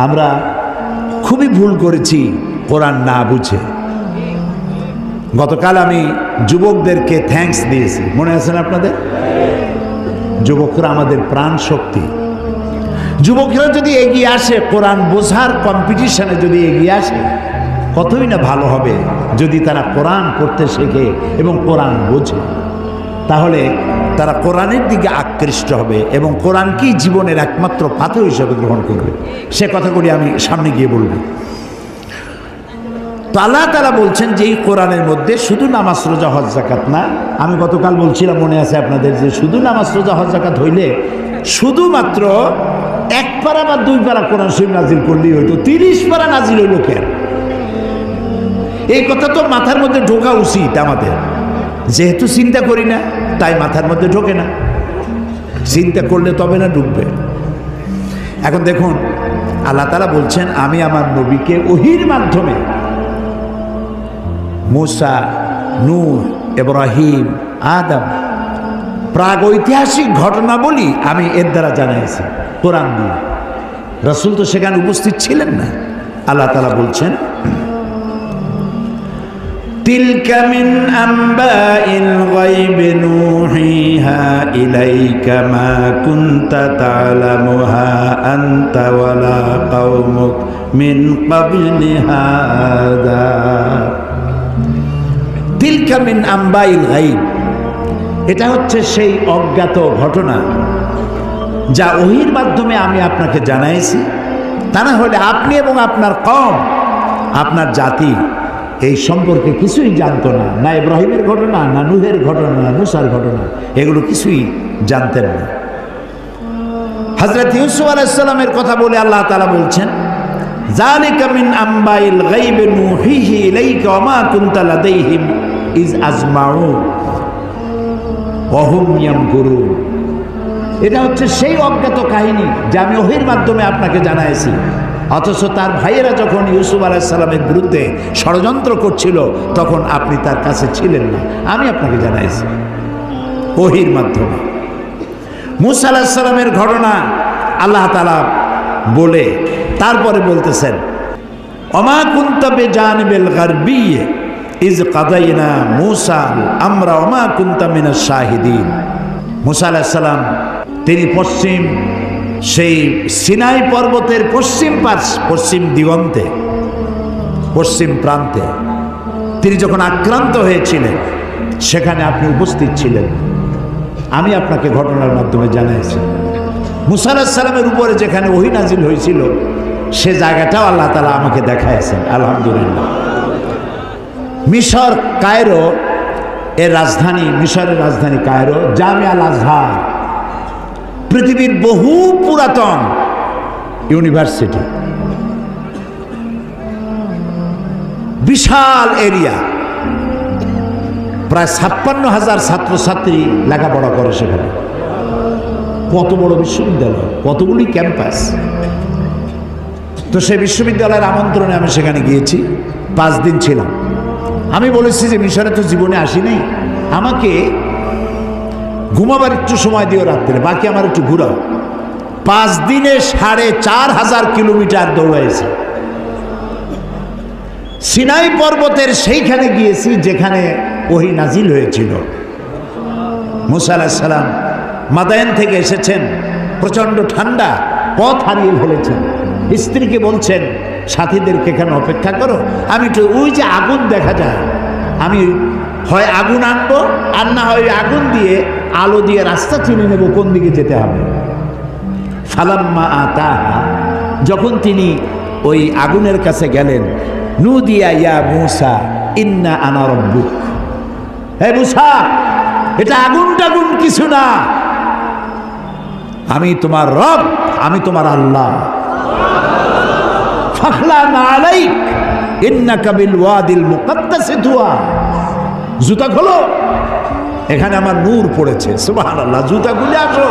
আমরা খুবই ভুল করেছি কোরআন না বুঝে। গতকাল আমি যুবকদেরকে থ্যাঙ্কস দিয়েছি, মনে আছে না আপনাদের? যুবকরা আমাদের প্রাণ শক্তি। যুবকরা যদি এগিয়ে আসে, কোরআন বোঝার কম্পিটিশনে যদি এগিয়ে আসে, কতই না ভালো হবে যদি তারা কোরআন পড়তে শেখে এবং কোরআন বোঝে। তাহলে তারা কোরআনের দিকে আকৃষ্ট হবে এবং কোরআনকেই জীবনের একমাত্র পাথর হিসেবে গ্রহণ করবে। সে কথাগুলি আমি সামনে গিয়ে বলবো। তো আল্লাহ তাআলা বলছেন যে এই কোরআনের মধ্যে শুধু নামাজ রোজা হজ যাকাত না, আমি গতকাল বলছিলাম মনে আছে আপনাদের, যে শুধু নামাজ রোজা হজ যাকাত হইলে শুধুমাত্র 1 পারা বা 2 পারা কোরআন শরীফ নাজিল করলেই হইতো, 30 পারা নাজিল হইল কেন? এই কথা তো মাথার মধ্যে ঢোকা উচিত আমাদের। যেহেতু চিন্তা করি না তাই মাথার মধ্যে ঢোকে না, চিন্তা করলে তবে না ঢুকবে। এখন দেখুন আল্লাহ তাআলা বলছেন আমি আমার নবীকে ওহীর মাধ্যমে মুসা, নূহ, ইব্রাহিম, আদম প্রাগৈতিহাসিক ঘটনাবলী আমি এর দ্বারা জানাইছি কোরআন দিয়ে। রাসূল তো সেখানে উপস্থিত ছিলেন না। আল্লাহ তাআলা বলছেন তিলকা মিন আম্বাইল গায়বি নূহিহা ইলাইকা মা কুনতা তা'লামুহা আনতা ওয়ালা কওমুক মিন ক্বাবলি হাদা। তিলকা মিন আম্বাইল গায়ব, এটা হচ্ছে সেই অজ্ঞাত ঘটনা যা ওহীর মাধ্যমে আমি আপনাকে জানাইছি। তা না হলে আপনি এবং আপনার কওম, আপনার জাতি এই সম্পর্কে কিছুই জানতো না। না ইব্রাহিমের ঘটনা, না নূহের ঘটনা, না মুসার ঘটনা, এগুলো কিছুই জানতেন না। হযরত ইউসুফ আলাইহিস সালামের কথা বলে আল্লাহ তাআলা বলছেন যালিকা মিন আম্বাইল গায়বি নূহিহি ইলাইকা ওয়া মা কুনতা লাদাইহিম ইজ আজমাউ ওয়া হুম ইয়ামকুরুন। এটা হচ্ছে সেই অজ্ঞাত কাহিনী যা আমি ওহীর মাধ্যমে আপনাকে জানাইছি, অথচ তার ভাইয়েরা যখন ইউসুফ আলাইহিস সালামের বিরুদ্ধে ষড়যন্ত্র করছিল তখন আপনি তার কাছে ছিলেন না। আমি আপনাকে জানাইছি ওহীর মাধ্যমে। মূসা আলাইহিস সালামের ঘটনা আল্লাহ তাআলা বলে তারপরে বলতেছেন ওমা কুনতা বিজানিবিল গারবিয়্যি ইজ কাদাইনা মূসা আমরা ওমা কুনতা মিনাশ শাহিদিন। মূসা আলাইহিস সালাম তিনি পশ্চিম সেই সিনাই পর্বতের পশ্চিম দিগন্তে, পশ্চিম প্রান্তে তিনি যখন আক্রান্ত হয়েছিলেন সেখানে আপনি উপস্থিত ছিলেন। আমি আপনাকে ঘটনার মাধ্যমে জানাইছি। মূসা আলাইহিস সালামের উপরে যেখানে ওহী নাজিল হয়েছিল সে জায়গাটাও আল্লাহ তাআলা আমাকে দেখাইছেন। আলহামদুলিল্লাহ। মিশর কায়রো এর রাজধানী, মিশরের রাজধানী কায়রো, জামিয়া আল আজহার পৃথিবীর বহু পুরাতন ইউনিভার্সিটি, বিশাল এরিয়া, প্রায় 56,000 ছাত্রছাত্রী লেখাপড়া করে সেখানে। কত বড় বিশ্ববিদ্যালয়, কতগুলি ক্যাম্পাস। তো সেই বিশ্ববিদ্যালয়ের আমন্ত্রণে আমি সেখানে গিয়েছি, 5 দিন ছিলাম। আমি বলেছি যে মিশরে তো জীবনে আসি নাই, আমাকে ঘুমাবার একটু সময় দিও রাত্রে, বাকি আমার একটু ঘুরাও। 5 দিনে 4,500 কিলোমিটার দৌড়াইছি। সিনাই পর্বতের সেইখানে গিয়েছি যেখানে ওহী নাজিল হয়েছিল। মূসা আলাইহিস সালাম মাদায়েন থেকে এসেছেন, প্রচণ্ড ঠান্ডা, পথ হারিয়ে ফেলেছেন। স্ত্রীকে বলছেন সাথীদেরকে এখানে অপেক্ষা করো, আমি একটু ওই যে আগুন দেখা যায়, আমি হয় আগুন আনবো আর না হয় আগুন দিয়ে আলো দিয়ে রাস্তা চিনে নেব কোন দিকে যেতে হবে। ফালাম্মা আতাহা, যখন তিনি ওই আগুনের কাছে গেলেন, নুদিয়া ইয়া মূসা ইন্না আনা রাব্বুক, হে মূসা এটা আগুন টাগুন কিছু না, আমি তোমার রব, আমি তোমার আল্লাহ। ফাখলানা আলাইক ইন্নাকা বিল ওয়াদিল মুকাদ্দাসি তুয়া, জুতা খোলো, এখানে আমার নূর পড়েছে। সুবহানাল্লাহ, জুতা খুলে আসো।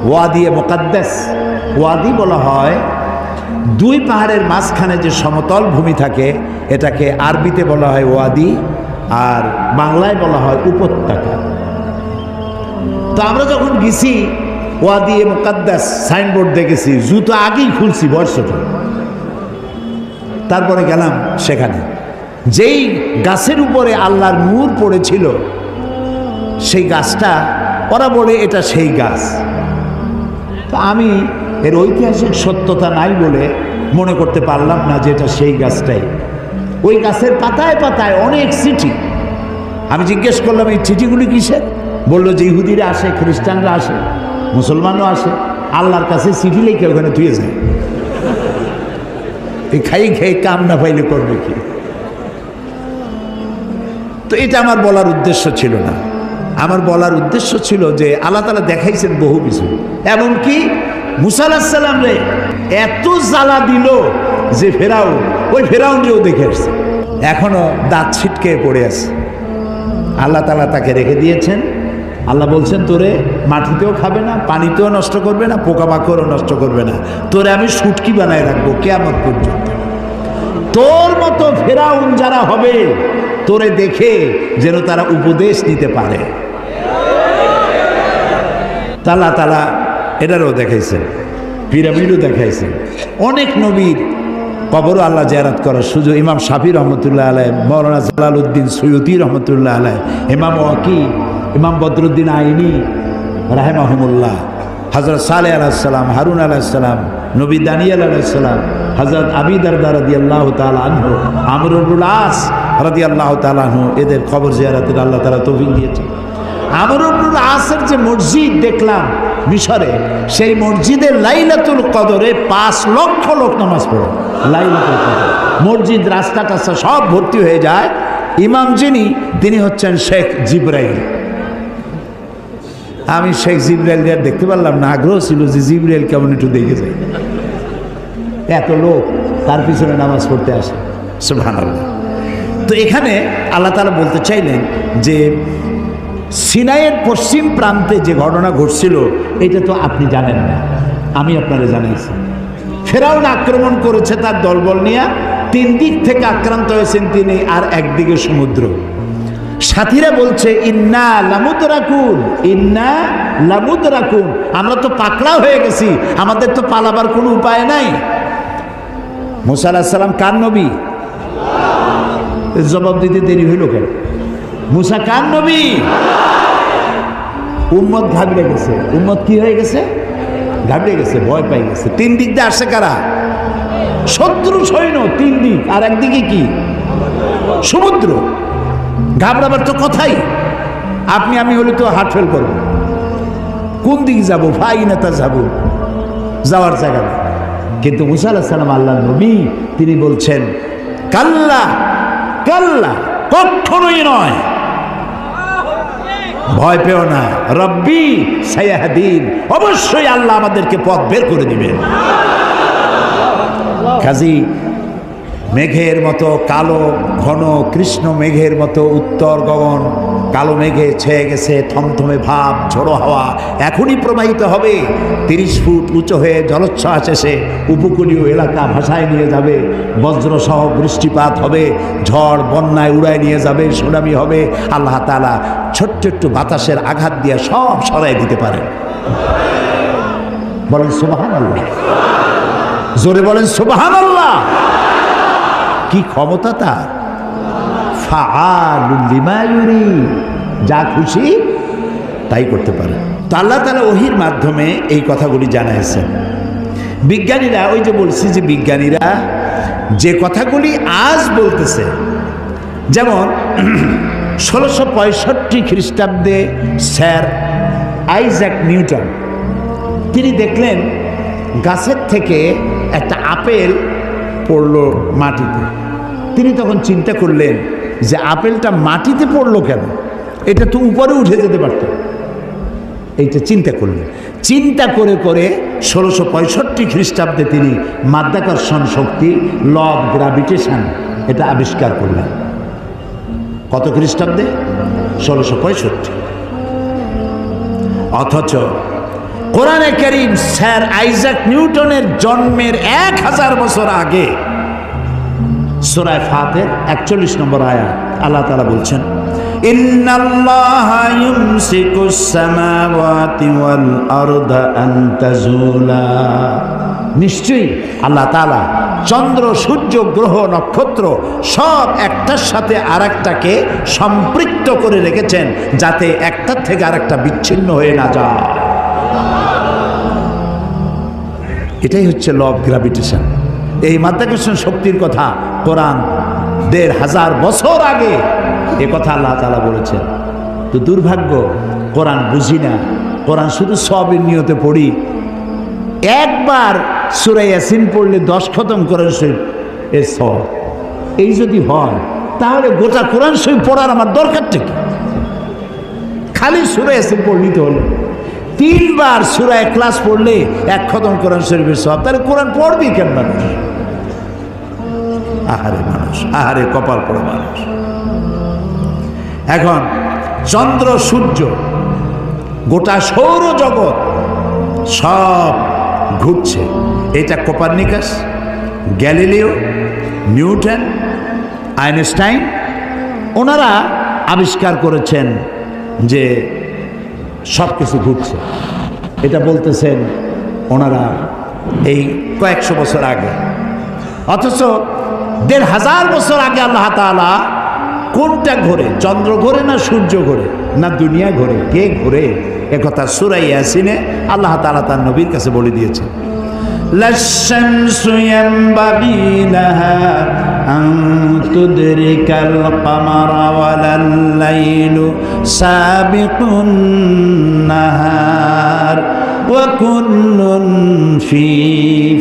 ওয়াদি মুকাদ্দাস, ওয়াদি বলা হয় 2 পাহাড়ের মাঝখানে যে সমতল ভূমি থাকে এটাকে আরবিতে বলা হয় ওয়াদি, আর বাংলায় বলা হয় উপত্যকা। তো আমরা যখন গেছি ওয়াদি মুকাদ্দাস সাইনবোর্ড দেখেছি, জুতো আগেই খুলছি বর্ষটা। তারপরে গেলাম সেখানে, যেই গাছের উপরে আল্লাহর নূর পড়েছিল সেই গাছটা, ওরা বলে এটা সেই গাছ। তো আমি এর ঐতিহাসিক সত্যতা নাই বলে মনে করতে পারলাম না যে এটা সেই গাছটাই। ওই গাছের পাতায় পাতায় অনেক চিঠি। আমি জিজ্ঞেস করলাম এই চিঠিগুলি কিসের? বললো যে ইহুদিরা আসে, খ্রিস্টানরা আসে, মুসলমানও আসে, আল্লাহর কাছে চিঠি লিখে ওখানে ধুয়ে যায়। এই খাই খেয়ে কাম না পাইলে করবে কি? তো এটা আমার বলার উদ্দেশ্য ছিল না। আমার বলার উদ্দেশ্য ছিল যে আল্লাহ তাআলা দেখাইছেন বহু কিছু, এমনকি মুসা আলাইহিস সালাম রে এত জ্বালা দিল যে ফেরাউন, ওই ফেরাউনকেও দেখে আসছে, এখনো দাঁত ছিটকে পড়ে আছে। আল্লাহ তাআলা তাকে রেখে দিয়েছেন। আল্লাহ বলছেন তোরে মাটিতেও খাবে না, পানিতেও নষ্ট করবে না, পোকামাকড়ও নষ্ট করবে না, তোরে আমি শুটকি বানায় রাখবো কিয়ামত পর্যন্ত। তোর মতো ফেরাউন যারা হবে তোরে দেখে যেন তারা উপদেশ নিতে পারে। আল্লাহ তাআলা এটারও দেখাইছেন, পিরামিডও দেখাইছেন। অনেক নবীর কবরও আল্লাহ জিয়ারত করার সুযোগ। ইমাম শাফি রহমতুল্লাহ আলাইহ, মৌলানা জালালউদ্দিন সৈয়দী রহমতুল্লাহ আলাইহ, ইমাম ওয়াকি, ইমাম বদরুদ্দিন আইনি রাহিমাহুমুল্লাহ, হযরত সালেহ আলাইহিস সালাম, হারুন আলাইহিস সালাম, নবী দানিয়েল আলাইহিস সালাম, হযরত আবী দারদা রাদিয়াল্লাহু তাআলা আনহু, আমর ইবনুল আস রাদিয়াল্লাহু তাআলা আনহু, এদের কবর জিয়ারতের আল্লাহ তাআলা তৌফিক দিয়েছেন। আমর ইবনুল আসের যে মসজিদ দেখলাম মিশরে, সেই মসজিদে লাইলাতুল কদরে 5 লক্ষ লোক নামাজ পড়ে। লাইলাতুল কদর মসজিদ, রাস্তা টাস্তা সব ভর্তি হয়ে যায়। ইমাম যিনি, তিনি হচ্ছেন শেখ জিবরাইল। আমি শেখ জিবরাইল দেখতে পারলাম না, আগ্রহ ছিল যে জিবরাইল কেমন একটু দেখে যায়। এত লোক তার পিছনে নামাজ পড়তে আসে, সুবহানাল্লাহ। তো এখানে আল্লাহ তাআলা বলতে চাইলেন যে সিনাইয়ের পশ্চিম প্রান্তে যে ঘটনা ঘটছিল এটা তো আপনি জানেন না, আমি আপনারা জানাইছি। ফেরাউন আক্রমণ করেছে তার দলবল নিয়ে, 3 দিক থেকে আক্রান্ত হয়েছেন তিনি, আর একদিকে সমুদ্র। সাথীরা বলছে ইন্না লামুদরাকুন, ইন্না লামুদরাকুন, আমরা তো পাকড়াও হয়ে গেছি, আমাদের তো পালাবার কোনো উপায় নাই। মুসা আলাইহিস সালাম কার নবী? জবাব দিতে দেরি হইল কেন? মুসা কার নবী? উম্মত ঘাবড়ে গেছে। উম্মত কি হয়ে গেছে? ঘাবড়ে গেছে, ভয় পাই গেছে। 3 দিক দিয়ে আসছে কারা? শত্রু সৈন্য 3 দিক, আর একদিকে কি? সমুদ্র। ঘাবড়াবার তো কথাই, আপনি আমি হলে তো হার্ট ফেল করবো। কোন দিকে যাবো? ফাইনাতা যাবো, যাওয়ার জায়গা নেই। কিন্তু মুসা আলাইহিস সালাম আল্লাহর নবী, তিনি বলছেন কাল্লা কাল্লা, কখনোই নয়, ভয় পেও না, রব্বি সায়াহদিন, অবশ্যই আল্লাহ আমাদেরকে পথ বের করে দিবেন। কাজী মেঘের মতো কালো ঘন কৃষ্ণ মেঘের মতো উত্তর গগন কালো মেঘে ছেয়ে গেছে, থমথমে ভাব, ঝোড়ো হাওয়া এখনই প্রবাহিত হবে। 30 ফুট উঁচু হয়ে জলোচ্ছ্বাস এসে উপকূলীয় এলাকা ভাসায় নিয়ে যাবে, বজ্রসহ বৃষ্টিপাত হবে, ঝড় বন্যায় উড়ায় নিয়ে যাবে, সুনামি হবে। আল্লাহ তাআলা ছোট্ট একটু বাতাসের আঘাত দিয়ে সব সরাই দিতে পারেন। বলেন সুবহানাল্লাহ, জোরে বলেন সুবহানাল্লাহ। কি ক্ষমতা তার! ফাআলুল লিমা ইউরিদ, যা খুশি তাই করতে পারে। তো আল্লাহ তাআলা ওহীর মাধ্যমে এই কথাগুলি জানাইছেন। বিজ্ঞানীরা, ওই যে বলছি যে বিজ্ঞানীরা যে কথাগুলি আজ বলতেছে, যেমন 1665 খ্রিস্টাব্দে স্যার আইজ্যাক নিউটন, তিনি দেখলেন গাছের থেকে একটা আপেল পড়লো মাটিতে। তিনি তখন চিন্তা করলেন যে আপেলটা মাটিতে পড়লো কেন, এটা তো উপরে উঠে যেতে পারত। এইটা চিন্তা করলেন। চিন্তা করে করে 1665 খ্রিস্টাব্দে তিনি মাধ্যাকর্ষণ শক্তি, ল অফ গ্র্যাভিটেশন, এটা আবিষ্কার করলেন। কত খ্রিস্টাব্দে? 1665। অথচ কোরআনে কারীম স্যার আইজ্যাক নিউটনের জন্মের 1000 বছর আগে সূরা ফাতির 41 নম্বর আয়াত আল্লাহ তাআলা বলছেন, ইন্নাল্লাহা ইউমসিকুস সামাওয়াতি ওয়াল আরদা আন তাজুলা, নিশ্চয়ই আল্লাহ তাআলা চন্দ্র, সূর্য, গ্রহ, নক্ষত্র সব একটার সাথে আরেকটাকে সম্পৃক্ত করে রেখেছেন, যাতে একটার থেকে আরেকটা বিচ্ছিন্ন হয়ে না যায়। এটাই হচ্ছে ল অফ গ্র্যাভিটেশন। এই মাধ্যাকর্ষণ শক্তির কথা কোরআন ১৫০০ বছর আগে এ কথা আল্লাহ তাআলা বলেছেন। তো দুর্ভাগ্য, কোরআন বুঝি না, কোরআন শুধু সবের নিয়তে পড়ি। একবার সূরা ইয়াসিন পড়লে 10 খতম কোরআন শরীফ এর সব। এই যদি হয় তাহলে গোটা কোরআন শরীফ পড়ার আমার দরকারটা কি? খালি সূরা ইয়াসিন পড়লেই তো হলো। 3 বার সূরা ইখলাস পড়লে 1 খতম কোরআন শরীফের সব। তাহলে কোরআন পড়বি কেন মানুষ? আহারে মানুষ, আহারে কপাল পড়া মানুষ। এখন চন্দ্র, সূর্য, গোটা সৌরজগৎ সব ঘুরছে। এটা কোপার্নিকাস, গ্যালিলিও, নিউটন, আইনস্টাইন ওনারা আবিষ্কার করেছেন যে সব কিছু ঘুরছে। এটা বলতেছেন ওনারা এই কয়েকশো বছর আগে। অথচ ১৫০০ বছর আগে আল্লাহ তাআলা কোনটা ঘোরে? চন্দ্র ঘোরে না সূর্য ঘোরে না দুনিয়া ঘোরে? কে ঘোরে? একথা সূরা ইয়াসিনে আল্লাহ তাআলা তার নবীর কাছে বলে দিয়েছেন। লাশ-শামসু ইয়ানবাগি লাহা আন তুদরিকাল কামারা ওয়ালাল লাইলু সাবিকুন নাহার ওয়া কুল্লুন ফি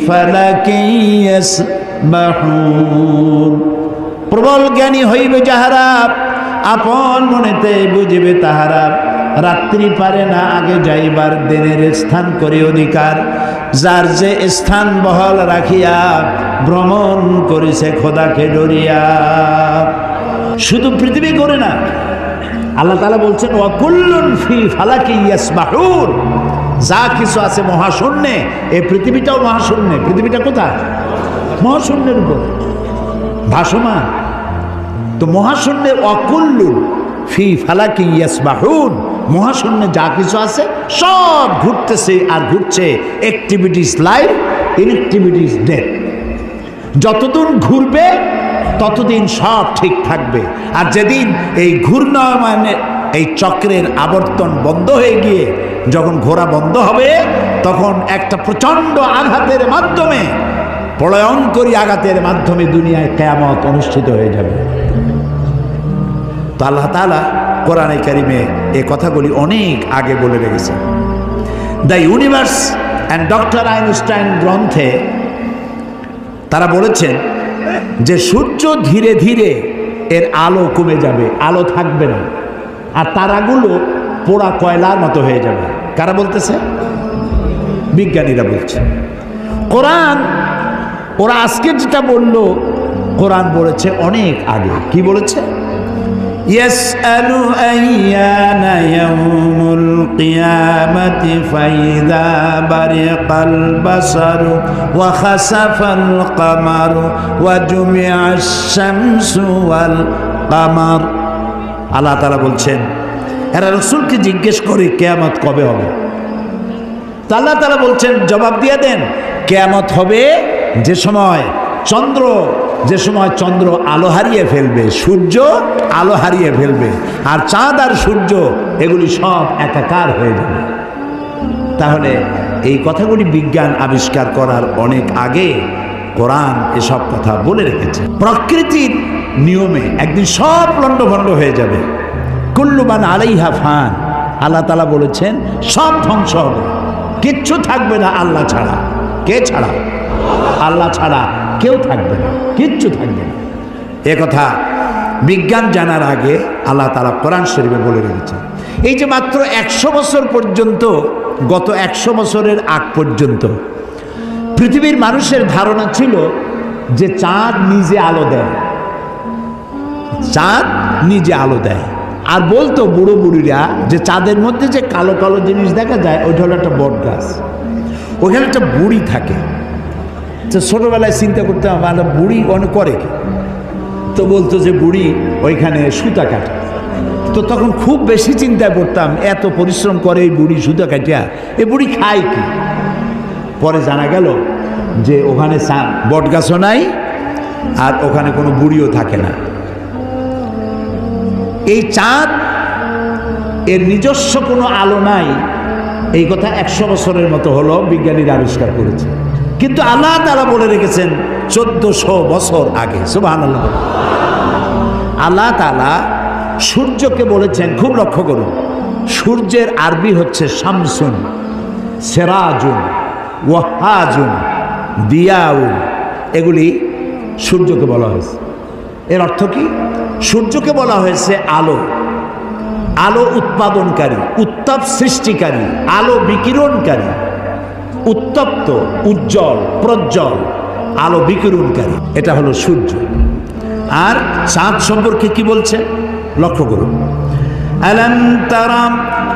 ফালাকিন ইয়াসবাহুন। প্রবল জ্ঞানী হইবে যাহারা, আপন মনেতে বুঝিবে তাহারা। রাত্রি পারে না আগে যাইবার, দিনের স্থান করে অধিকার। যার যে স্থান বহাল রাখিয়া ভ্রমণ করিছে খোদাকে ডরিয়া। শুধু পৃথিবী করে না, আল্লাহ তাআলা বলছেন ওয়া কুল্লুন ফি ফালাকি ইয়াসবাহুন। যা কিছু আছে মহাশূন্যে, এই পৃথিবীটাও মহাশূন্যে। পৃথিবীটা কোথায়? মহাশূন্যের উপর ভাসমান। তো মহাশূন্যে অকুল্লুন ফি ফালাকি ইয়াসবাহুন, মহাশূন্যে যা কিছু আছে সব ঘুরতেছে আর ঘুরছে। Activities life, inactivities death. যতদিন ঘুরবে ততদিন সব ঠিক থাকবে। আর যেদিন এই ঘূর্ণায়মানের এই চক্রের আবর্তন বন্ধ হয়ে গিয়ে যখন ঘোরা বন্ধ হবে, তখন একটা প্রচণ্ড আঘাতের মাধ্যমে, প্রলয়ঙ্করী আঘাতের মাধ্যমে দুনিয়ায় কিয়ামত অনুষ্ঠিত হয়ে যাবে। তো আল্লাহ তাআলা কোরআনে কারিমে এই কথাগুলি অনেক আগে বলে রেখেছেন। The universe and doctor Einstein গ্রন্থে তারা বলেছেন যে সূর্য ধীরে ধীরে এর আলো কমে যাবে, আলো থাকবে না, আর তারাগুলো পোড়া কয়লার মতো হয়ে যাবে। কারা বলতেছে? বিজ্ঞানীরা বলছে। কোরআন ওরা আজকে যেটা বললো, কোরআন বলেছে অনেক আগে। কি বলেছে? ইয়াসআলু আইয়ানা ইয়াউমুল কিয়ামাতি ফাইযা বারিকাল বাসারু ওয়া খাসাফাল কামারু ওয়া জুমিআশ শামসু ওয়াল কামার। আল্লাহ তাআলা বলছেন এরা রাসূলকে জিজ্ঞেস করে কিয়ামত কবে হবে। তো আল্লাহ তাআলা বলছেন জবাব দিয়ে দেন, কিয়ামত হবে যে সময় চন্দ্র আলো হারিয়ে ফেলবে, সূর্য আলো হারিয়ে ফেলবে, আর চাঁদ আর সূর্য এগুলি সব একাকার হয়ে যাবে। তাহলে এই কথাগুলি বিজ্ঞান আবিষ্কার করার অনেক আগে কোরআন এসব কথা বলে রেখেছে। প্রকৃতির নিয়মে একদিন সব লণ্ডভণ্ড হয়ে যাবে। কুল্লু মান আলাইহা ফান। আল্লাহ তাআলা বলেছেন সব ধ্বংস হবে, কিচ্ছু থাকবে না আল্লাহ ছাড়া। কে ছাড়া? আল্লাহ ছাড়া কেউ থাকবে না, কিচ্ছু থাকবে না। এ কথা বিজ্ঞান জানার আগে আল্লাহ তাআলা কোরআন শরীফে বলে রেখেছেন। এই যে মাত্র 100 বছর পর্যন্ত, গত 100 বছরের আগ পর্যন্ত পৃথিবীর মানুষের ধারণা ছিল যে চাঁদ নিজে আলো দেয়, চাঁদ নিজে আলো দেয়। আর বলতো বুড়ো বুড়িরা যে চাঁদের মধ্যে যে কালো কালো জিনিস দেখা যায় ওইটা হলো একটা বট গাছ, ওইখানে একটা বুড়ি থাকে। তো ছোটোবেলায় চিন্তা করতে আমার বুড়ি অনেক করে কি, তো বলতো যে বুড়ি ওইখানে সুতা কাটে। তো তখন খুব বেশি চিন্তায় পড়তাম, এত পরিশ্রম করে এই বুড়ি সুতা কাটিয়া, এই বুড়ি খায় কি? পরে জানা গেল যে ওখানে বট গাছও নাই আর ওখানে কোনো বুড়িও থাকে না। এই চাঁদ এর নিজস্ব কোনো আলো নাই, এই কথা 100 বছরের মতো হলো বিজ্ঞানীরা আবিষ্কার করেছে, কিন্তু আল্লাহ তাআলা বলে রেখেছেন 1400 বছর আগে। সুবহানাল্লাহ। আল্লাহ তাআলা সূর্যকে বলেছেন, খুব লক্ষ্য করুন, সূর্যের আরবি হচ্ছে শামসুন, সেরাজুন, ওয়াহাজুন, দিয়াউন, এগুলি সূর্যকে বলা হয়েছে। এর অর্থ কি? সূর্যকে বলা হয়েছে আলো, আলো উৎপাদনকারী, উত্তাপ সৃষ্টিকারী, আলো বিকিরণকারী, উত্তপ্ত, উজ্জ্বল, প্রজ্জ্বল, আলো বিকিরণকারী, এটা হলো সূর্য। আর চাঁদ সম্পর্কে কি বলছে লক্ষ্য করুন। আলাম তারা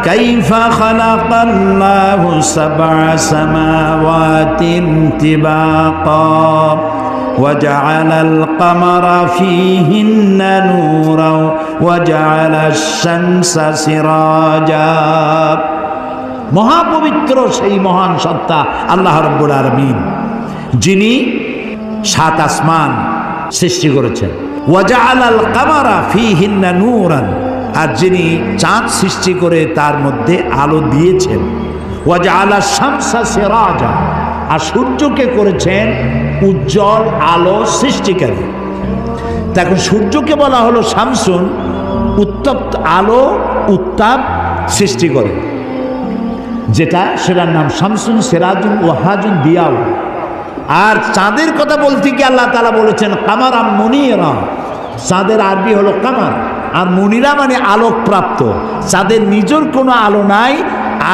কাইফা খালাকাল্লাহু সাবআ সামাওয়াতিন তিবাকা وجعل القمر فيهن نورا وجعل الشمس سراجا। মহাপবিত্র সেই মহান সত্তা আল্লাহ রাব্বুল আলামিন, যিনি 7 আসমান সৃষ্টি করেছেন। ওয়াজআলাল কামারা ফীহিন্না নূরান, আর যিনি চাঁদ সৃষ্টি করে তার মধ্যে আলো দিয়েছেন। ওয়াজআলাশ শামসা সিরাজা, আর সূর্যকে করেছেন উজ্জ্বল আলো সৃষ্টিকারী। তখন সূর্যকে বলা হলো শামসুন, উত্তপ্ত আলো, উত্তাপ সৃষ্টি করে, যেটা সেটার নাম শামসুন, সিরাজুন, ওয়াহাজুন, দিয়াউন। আর চাঁদের কথা বলতে গিয়ে আল্লাহ তাআলা বলেছেন কামারা মুনিরা, চাঁদের আরবি হলো কামার, আর মুনিরা মানে আলোক প্রাপ্ত। চাঁদের নিজের কোনো আলো নাই,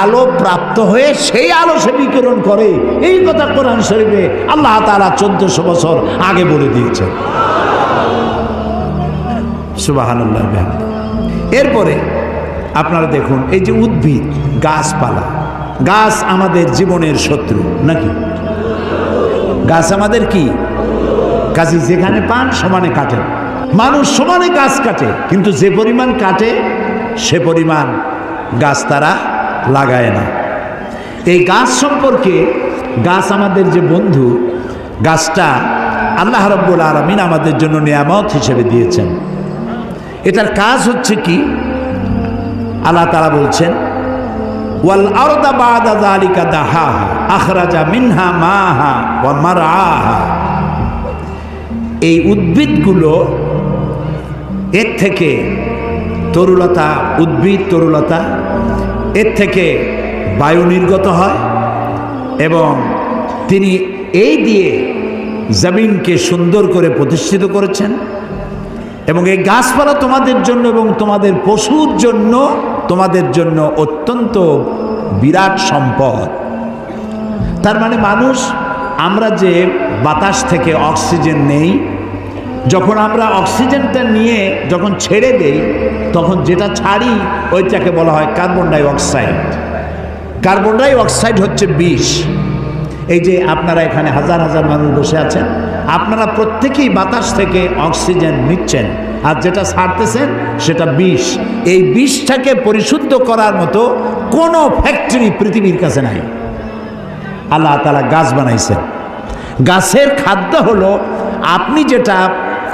আলো প্রাপ্ত হয়ে সেই আলো সে বিকিরণ করে। এই কথা কোরআন শরীফে আল্লাহ তাআলা 1400 বছর আগে বলে দিয়েছেন। সুবহানাল্লাহ। এরপরে আপনারা দেখুন, এই যে উদ্ভিদ, গাছপালা, গাছ আমাদের জীবনের শত্রু নাকি? গাছ আমাদের কি? কাজী যেখানে পান সমানে কাটেন। মানুষ সমানে গাছ কাটে, কিন্তু যে পরিমাণ কাটে সে পরিমাণ গাছ তারা লাগায় না। এই গাছ সম্পর্কে, গাছ আমাদের যে বন্ধু, গাছটা আল্লাহ রাব্বুল আলামিন আমাদের জন্য নিয়ামত হিসেবে দিয়েছেন। এটার কাজ হচ্ছে কি? আল্লাহ তাআলা বলছেন ওয়াল আরদা বা'দা যালিকা দাহাহা আখরাজা মিনহা মাহা ওয়া মারআহা। এই উদ্ভিদগুলো, এর থেকে তরুলতা, উদ্ভিদ তরুলতা, এর থেকে বায়ু নির্গত হয়, এবং তিনি এই দিয়ে জমিনকে সুন্দর করে প্রতিষ্ঠিত করেছেন। এবং এই গাছপালা তোমাদের জন্য এবং তোমাদের পশুর জন্য, তোমাদের জন্য অত্যন্ত বিরাট সম্পদ। তার মানে মানুষ, আমরা যে বাতাস থেকে অক্সিজেন নেই, যখন আমরা অক্সিজেনটা নিয়ে যখন ছেড়ে দেই, তখন যেটা ছাড়ি ওইটাকে বলা হয় carbon die oxide. Carbon die oxide হচ্ছে বিষ। এই যে আপনারা এখানে হাজার হাজার মানুষ বসে আছেন, আপনারা প্রত্যেকেই বাতাস থেকে অক্সিজেন নিচ্ছেন, আর যেটা ছাড়তেছেন সেটা বিষ। এই বিষটাকে পরিশুদ্ধ করার মতো কোনো ফ্যাক্টরি পৃথিবীর কাছে নাই। আল্লাহ তাআলা গাছ বানাইছেন। গাছের খাদ্য হলো, আপনি যেটা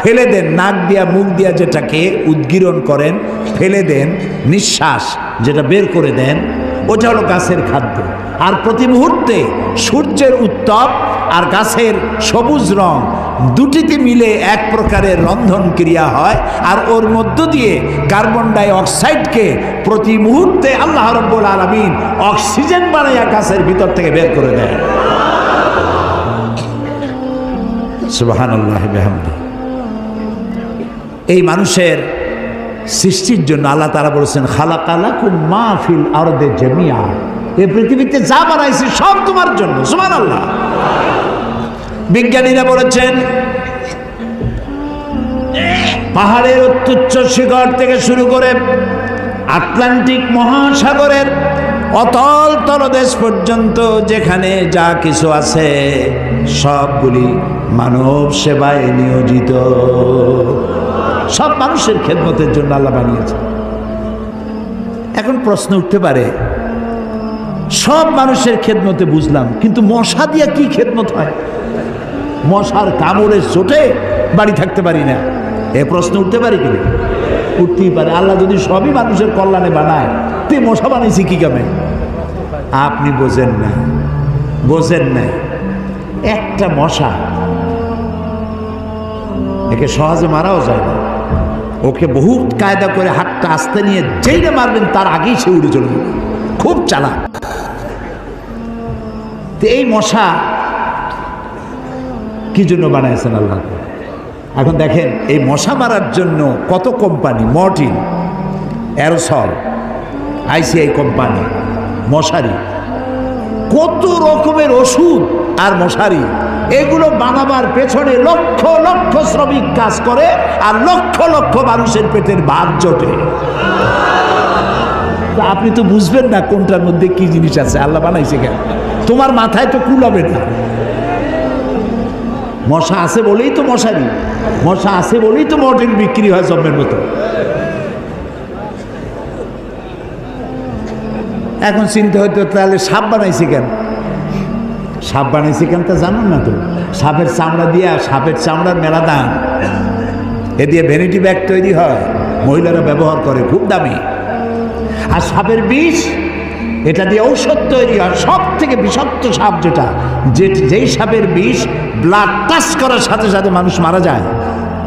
ফেলে দেন, নাক দিয়া মুখ দিয়া যেটাকে উদ্গীরণ করেন, ফেলে দেন, নিঃশ্বাস যেটা বের করে দেন, ওটা হলো গাছের খাদ্য। আর প্রতি মুহূর্তে সূর্যের উত্তাপ আর গাছের সবুজ রং দুটিতে মিলে এক প্রকারের রন্ধন ক্রিয়া হয়, আর ওর মধ্য দিয়ে কার্বন ডাই অক্সাইডকে প্রতি মুহূর্তে আল্লাহ রাব্বুল আলামিন অক্সিজেন বানাইয়া গাছের ভিতর থেকে বের করে দেয়। সুবহানাল্লাহ বিহামদি। এই মানুষের সৃষ্টির জন্য আল্লাহ তাআলা বলেছেন খালাকালাকুম মা ফিল আরদি জামিআ, এই পৃথিবীতে যা বানাইছি সব তোমার জন্য। সুবহানাল্লাহ। বিজ্ঞানীরা বলেছেন পাহাড়ের অত্যুচ্চ শিখর থেকে শুরু করে আটলান্টিক মহাসাগরের অতল তলদেশ পর্যন্ত যেখানে যা কিছু আছে সবগুলি মানব সেবায় নিয়োজিত। সব মানুষের খেদমতের জন্য আল্লাহ বানিয়েছে। এখন প্রশ্ন উঠতে পারে, সব মানুষের খেদমতে বুঝলাম, কিন্তু মশা দিয়া কি খেদমত হয়? মশার কামড়ের চোটে বাড়ি থাকতে পারি না, এ প্রশ্ন উঠতে পারে কিনা? উঠতেই পারে। আল্লাহ যদি সবই মানুষের কল্যাণে বানায়, তে মশা বানাইছি কি কামে? আপনি বোঝেন না, বোঝেন নাই। একটা মশা, একে সহজে মারাও যায় না, ওকে বহু কায়দা করে হাতটা আস্তে নিয়ে যেইটা মারবেন তার আগেই সে উড়ে চলে যাবে, খুব চালাক। এই মশা কি জন্য বানাইছেন আল্লাহ? এখন দেখেন, এই মশা মারার জন্য কত company, Mortein, aerosol, ICI company, মশারি, কত রকমের ওষুধ আর মশারি, এগুলো বানাবার পেছনে লক্ষ লক্ষ শ্রমিক কাজ করে, আর লক্ষ লক্ষ মানুষের পেটের ভাত জোটে। আপনি তো বুঝবেন না কোনটার মধ্যে কি জিনিস আছে, আল্লাহ বানাইছে কেন, তোমার মাথায় তো কুলাবে না। মশা আছে বলেই তো মশারি, মশা আছে বলেই তো মর্টিন বিক্রি হয় জম্মের মতো। এখন চিন্তা হয়তো, তাহলে সাপ বানাইছে কেন? সাপ বানাইছে কেন তা জানুন না তো? সাপের চামড়া দিয়ে, সাপের চামড়ার মেলা দাম, এ দিয়ে ভ্যানিটি ব্যাগ তৈরি হয়, মহিলারা ব্যবহার করে, খুব দামি। আর সাপের বিষ, এটা দিয়ে ঔষধ তৈরি হয়। সব থেকে বিষাক্ত সাপ যেটা, যেই সাপের বিষ ব্লাড টাচ করার সাথে সাথে মানুষ মারা যায়,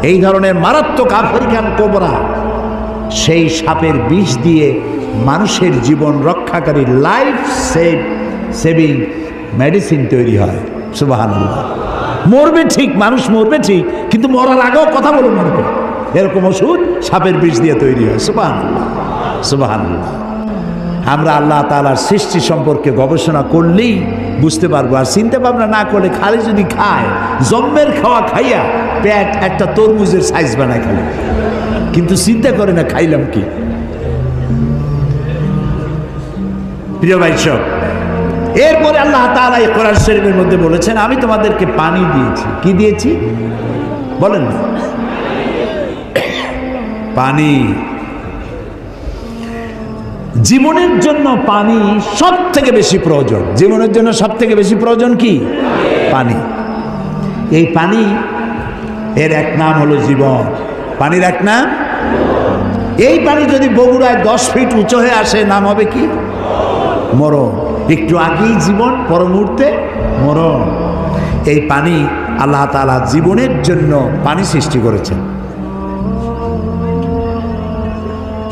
এই ধরনের মারাত্মক আফ্রিকান কোবরা, সেই সাপের বিষ দিয়ে মানুষের জীবন রক্ষাকারী লাইফ সেভিং মেডিসিন তৈরি হয়। সুবহানাল্লাহ। মরবে ঠিক, মানুষ মরবে ঠিক, কিন্তু মরার আগেও কথা বলে মরবে, এরকম ওষুধ সাপের বিষ দিয়ে তৈরি হয়। সুবহানাল্লাহ, সুবহানাল্লাহ। আমরা আল্লাহ তাআলার সৃষ্টি সম্পর্কে গবেষণা করলেই বুঝতে পারবো, আর চিন্তা ভাবনা না করলে খালি যদি খায়, জম্মের খাওয়া খাইয়া পেট একটা তরমুজের সাইজ বানায় খালি, কিন্তু চিন্তা করে না খাইলাম কি। প্রিয় ভাই সব, এরপরে আল্লাহ তাআলা এই কোরআন শরীফের মধ্যে বলেছেন, আমি তোমাদেরকে পানি দিয়েছি। কি দিয়েছি বলেন না? পানি। জীবনের জন্য পানি সব থেকে বেশি প্রয়োজন। জীবনের জন্য সব থেকে বেশি প্রয়োজন কি? পানি। এই পানি, এর এক নাম হলো জীবন। পানির এক নাম, এই পানি যদি বগুড়ায় 10 ফিট উঁচু হয়ে আসে, নাম হবে কি? মরণ। একটু আগেই জীবন, পর মুহূর্তে মরণ। এই পানি আল্লাহ তাআলা জীবনের জন্য পানি সৃষ্টি করেছেন।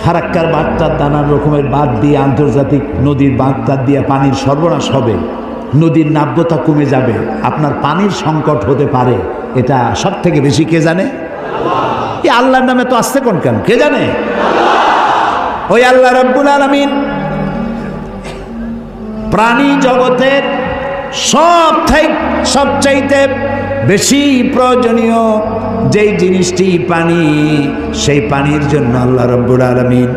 ফারাক্কার বাঁধটার নানান রকমের বাঁধ দিয়ে, আন্তর্জাতিক নদীর বাঁধটার দিয়ে পানির সর্বনাশ হবে, নদীর নাব্যতা কমে যাবে, আপনার পানির সংকট হতে পারে। এটা সব থেকে বেশি কে জানে? এই আল্লাহর নামে তো আসছে কোন কেন, কে জানে? ওই আল্লাহ রাব্বুল আলামিন প্রাণী জগতের সবচাইতে বেশি প্রয়োজনীয় যেই জিনিসটি পানি, সেই পানির জন্য আল্লাহ রাব্বুল আলামিন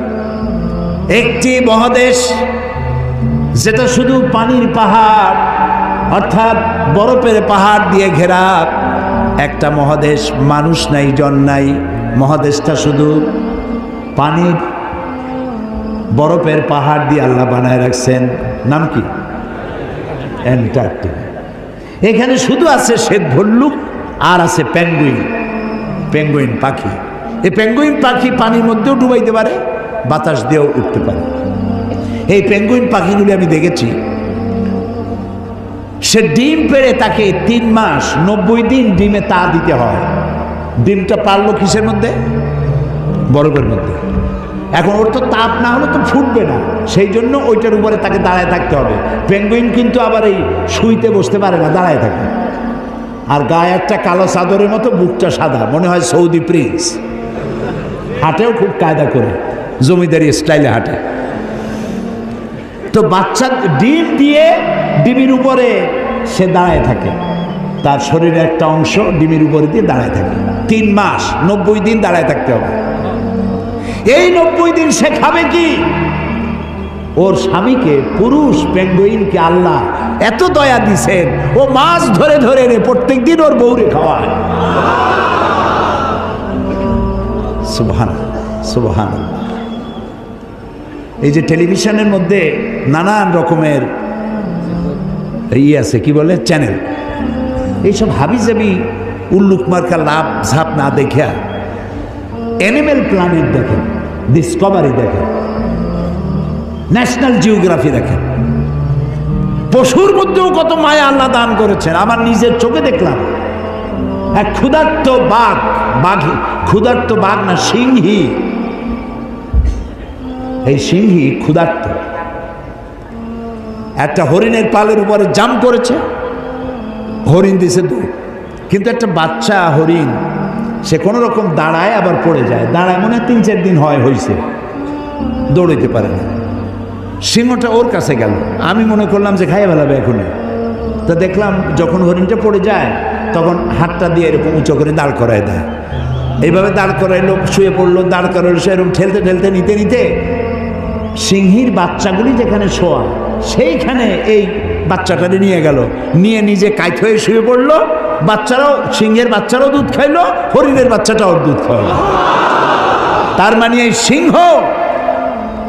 একটি মহাদেশ, যেটা শুধু পানির পাহাড় অর্থাৎ বরফের পাহাড় দিয়ে ঘেরা একটা মহাদেশ, মানুষ নাই, জন নাই, মহাদেশটা শুধু পানির বরফের পাহাড় দিয়ে আল্লাহ বানায় রাখছেন। নাম কি? অ্যান্টার্কটিকা। এখানে শুধু আছে শ্বেত ভল্লুক আর আছে পেঙ্গুইন, পেঙ্গুইন পাখি। এই পেঙ্গুইন পাখি পানির মধ্যেও ডুবাইতে পারে, বাতাস দিয়েও উঠতে পারে। এই পেঙ্গুইন পাখিগুলি আমি দেখেছি, সে ডিম পেড়ে তাকে 3 মাস 90 দিন ডিমে তা দিতে হয়। ডিমটা পারলো কিসের মধ্যে? বরফের মধ্যে। এখন ওর তো তাপ না হলে তো ফুটবে না, সেই জন্য ওইটার উপরে তাকে দাঁড়ায় থাকতে হবে। পেঙ্গুইন কিন্তু আবার এই শুইতে বসতে পারে না, দাঁড়ায় থাকে। আর গায়ে একটা কালো চাদরের মতো, বুকটা সাদা, মনে হয় সৌদি প্রিন্স। হাঁটেও খুব কায়দা করে, জমিদারি স্টাইলে হাঁটে। তো বাচ্চা ডিম দিয়ে ডিমের উপরে সে দাঁড়ায় থাকে, তার শরীরের একটা অংশ ডিমের উপরে দিয়ে দাঁড়ায় থাকে। 3 মাস 90 দিন দাঁড়ায় থাকতে হবে। এই 90 দিন সে খাবে কি? ওর স্বামীকে, পুরুষ পেঙ্গুইনকে আল্লাহ এত দয়া দিছেন, ও মাছ ধরে ধরে প্রত্যেক দিন ওর বউরে খাওয়ায়। সুবহানাল্লাহ, সুবহানাল্লাহ। এই যে টেলিভিশনের মধ্যে নানান রকমের আছে কি বলে চ্যানেল, এইসব হাবিজাবি উল্লুক মার্কা লাভ ঝাপ না দেখা অ্যানিমেল প্ল্যানেট দেখেন, ডিসকভারি দেখেন, ন্যাশনাল জিওগ্রাফি দেখেন। পশুর মধ্যেও কত মায়া আল্লাহ দান করেছেন। আমার নিজের চোখে দেখলাম এক ক্ষুধার্ত ক্ষুধার্ত বাঘ না সিংহী, এই সিংহী ক্ষুধার্ত একটা হরিণের পালের উপরে জাম্প করেছে, হরিণ দিছে দৌড়, কিন্তু একটা বাচ্চা হরিণ সে কোনো রকম দাঁড়ায় আবার পড়ে যায়, দাঁড়ায় মনে হয় 3-4 দিন হয়েছে, দৌড়াইতে পারে না। সিংহটা ওর কাছে গেল, আমি মনে করলাম যে খাইয়ে ফেলাবে এখনই। তো দেখলাম যখন হরিণটা পড়ে যায় তখন হাতটা দিয়ে এরকম উঁচু করে দাঁড় করায় দেয়, এইভাবে দাঁড় করাইলো, শুয়ে পড়লো, দাঁড় করাইলো, সে এরকম ঠেলতে ঠেলতে নিতে নিতে সিংহীর বাচ্চাগুলি যেখানে শোয়া সেইখানে এই বাচ্চাটারে নিয়ে গেল, নিয়ে নিজে কাইত হয়ে শুয়ে পড়লো। বাচ্চারাও, সিংহের বাচ্চারাও দুধ খাইলো, হরিণের বাচ্চাটাও দুধ খাওয়ালো। তার মানে এই সিংহ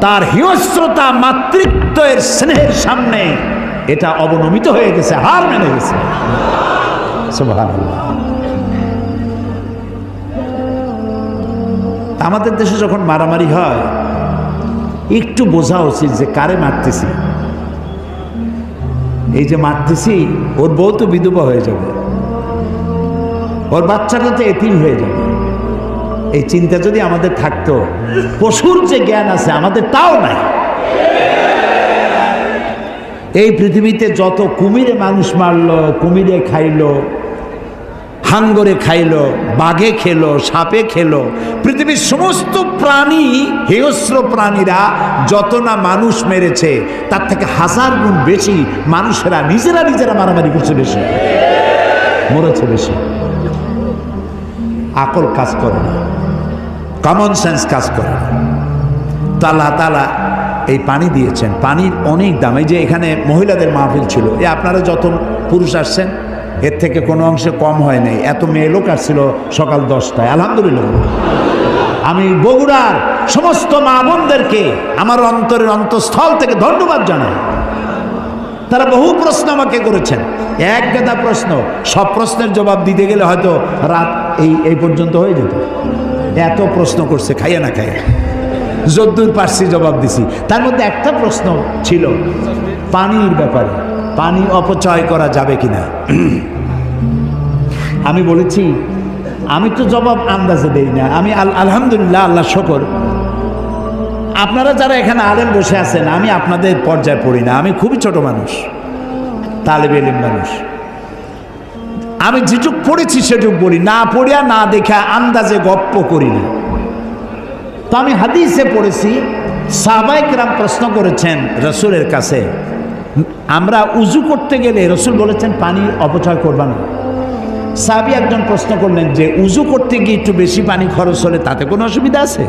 তার হিংস্রতা মাতৃত্বের স্নেহের সামনে এটা অবনমিত হয়ে গেছে, হার মেনে গেছে। সুবহানাল্লাহ। আমাদের দেশে যখন মারামারি হয় একটু বোঝা উচিত যে কারে মারতেছি। এই যে মারতেছি, ওর বউ তো বিধবা হয়ে যাবে, ওর বাচ্চাটা তো এতিম হয়ে যাবে। এই চিন্তা যদি আমাদের থাকতো, পশুর যে জ্ঞান আছে আমাদের তাও নাই। এই পৃথিবীতে যত কুমিরে মানুষ মারলো, কুমিরে খাইলো, হাঙ্গরে খাইলো, বাঘে খেলো, সাপে খেলো, পৃথিবীর সমস্ত প্রাণী, হিংস্র প্রাণীরা যত না মানুষ মেরেছে তার থেকে 1000 গুণ বেশি মানুষেরা নিজেরা মারামারি করছে, বেশি মরেছে, বেশি। আকল কাজ করে না, কমন সেন্স কাজ করে না। তো আল্লাহ তাআলা এই পানি দিয়েছেন, পানির অনেক দাম। এই যে এখানে মহিলাদের মাহফিল ছিল, এই আপনারা যত পুরুষ আসছেন এর থেকে কোনো অংশে কম হয় নাই, এত মেয়ে লোক আসছিল সকাল 10টায়, আলহামদুলিল্লাহ। আমি বগুড়ার সমস্ত মা বোনদেরকে আমার অন্তরের অন্তঃস্থল থেকে ধন্যবাদ জানাই। তারা বহু প্রশ্ন আমাকে করেছেন, এক গাদা প্রশ্ন, সব প্রশ্নের জবাব দিতে গেলে হয়তো রাত এই পর্যন্ত হয়ে যেত। এত প্রশ্ন করছে, খাইয়া না খাইয়া যদ্দূর পারছি জবাব দিছি। তার মধ্যে একটা প্রশ্ন ছিল পানির ব্যাপারে, পানি অপচয় করা যাবে কিনা। আমি বলেছি আমি তো জবাব আন্দাজে দেই না, আমি আলহামদুলিল্লাহ, আল্লাহ শকর, আপনারা যারা এখানে আলেম বসে আছেন আমি আপনাদের পর্যায়ে পড়ি না, আমি খুবই ছোট মানুষ, তালেবে ইলম মানুষ। আমি যেটুক পড়েছি সেটুক বলি, না পড়িয়া না দেখা আন্দাজে গপ্প করি না। তো আমি হাদিসে পড়েছি, সাহাবায়ে কেরাম প্রশ্ন করেছেন রসুলের কাছে, আমরা উজু করতে গেলে রসুল বলেছেন পানি অপচয় করবা না। সাহাবী একজন প্রশ্ন করলেন যে উজু করতে গিয়ে একটু বেশি পানি খরচ হলে তাতে কোনো অসুবিধা আছে?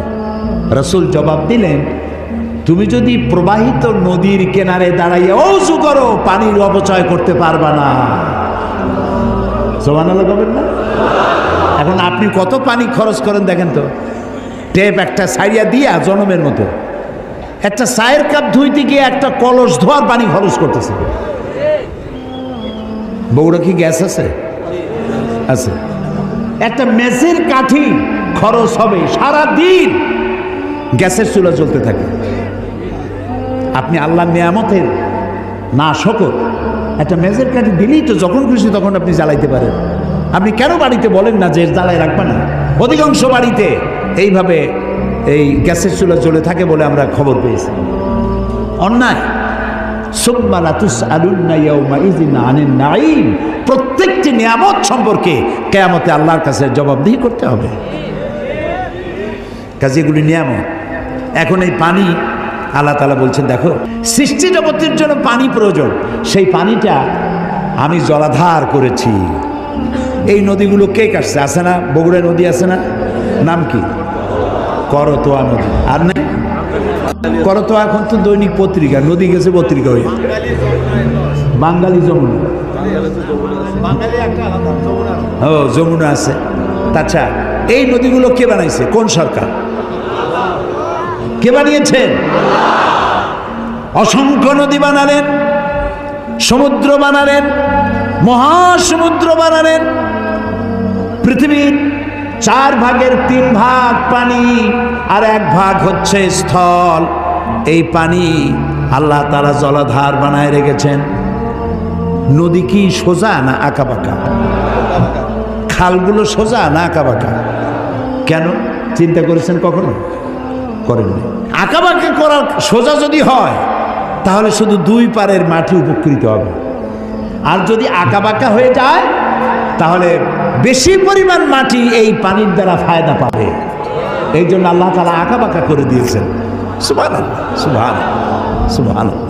রসুল জবাব দিলেন, তুমি যদি প্রবাহিত নদীর কিনারে দাঁড়াইয়া উজু করো পানির অপচয় করতে পারবা না। সুবহানাল্লাহ বলবেন না? এখন আপনি কত পানি খরচ করেন দেখেন তো, টেপ একটা সাইয়া দিয়া জনমের মতো, একটা চায়ের কাপ ধুইতে গিয়ে একটা কলস ধোয়ার পানি খরচ করতেছে। বগুড়া কি গ্যাস আছে? আছে। একটা মেসের কাঠি খরচ হবে সারা দিন, গ্যাসের চুলা জ্বলতে থাকে। আপনি আল্লাহর নিয়ামতের না শকর, একটা মেজের কাঠি দিলেই তো যখন খুশি তখন আপনি জ্বালাইতে পারেন। আপনি কেন বাড়িতে বলেন না যে জ্বালাই রাখবে না? অধিকাংশ বাড়িতে এইভাবে এই গ্যাসের চুলা জ্বলে থাকে বলে আমরা খবর পেয়েছি। অন্যায়। সুম্মা লাতুসআলুন্না ইয়াওমাইযিন আনিন নাঈম, প্রত্যেকটি নিয়ামত সম্পর্কে কিয়ামতে আল্লাহর কাছে জবাবদিহি করতে হবে। কাজে এগুলি নিয়ামত। এখন এই পানি আল্লাহ তাআলা বলছেন, দেখো সৃষ্টি জগতের জন্য পানি প্রয়োজন, সেই পানিটা আমি জলাধার করেছি। এই নদীগুলো কে কাটছে? আছে না বগুড়া নদী আছে না, নাম কি? করতোয়া নদী। আর না করতোয়া এখন তো দৈনিক পত্রিকা, নদী গেছে পত্রিকা হয়ে। বাঙালি যমুনা, ও যমুনা আছে। আচ্ছা, এই নদীগুলো কে বানাইছে? কোন সরকার? কে বানিয়েছেন? অসংখ্য নদী বানালেন, সমুদ্র বানালেন, মহাসমুদ্র বানালেন। পৃথিবীর 4 ভাগের 3 ভাগ পানি আর 1 ভাগ হচ্ছে স্থল। এই পানি আল্লাহ তাআলা জলাধার বানায় রেখেছেন। নদী কি সোজা না আঁকাবাঁকা? খালগুলো সোজা না আঁকাবাঁকা? কেন চিন্তা করেছেন কখনো? করেননি। আঁকাবাঁকা করা সোজা যদি হয় তাহলে শুধু 2 পারের মাটি উপকৃত হবে, আর যদি আঁকাবাঁকা হয়ে যায় তাহলে বেশি পরিমাণ মাটি এই পানির দ্বারা ফায়দা পাবে। এই জন্য আল্লাহ তাআলা আঁকাবাঁকা করে দিয়েছেন। সুবহানাল্লাহ, সুবহানাল্লাহ, সুবহানাল্লাহ।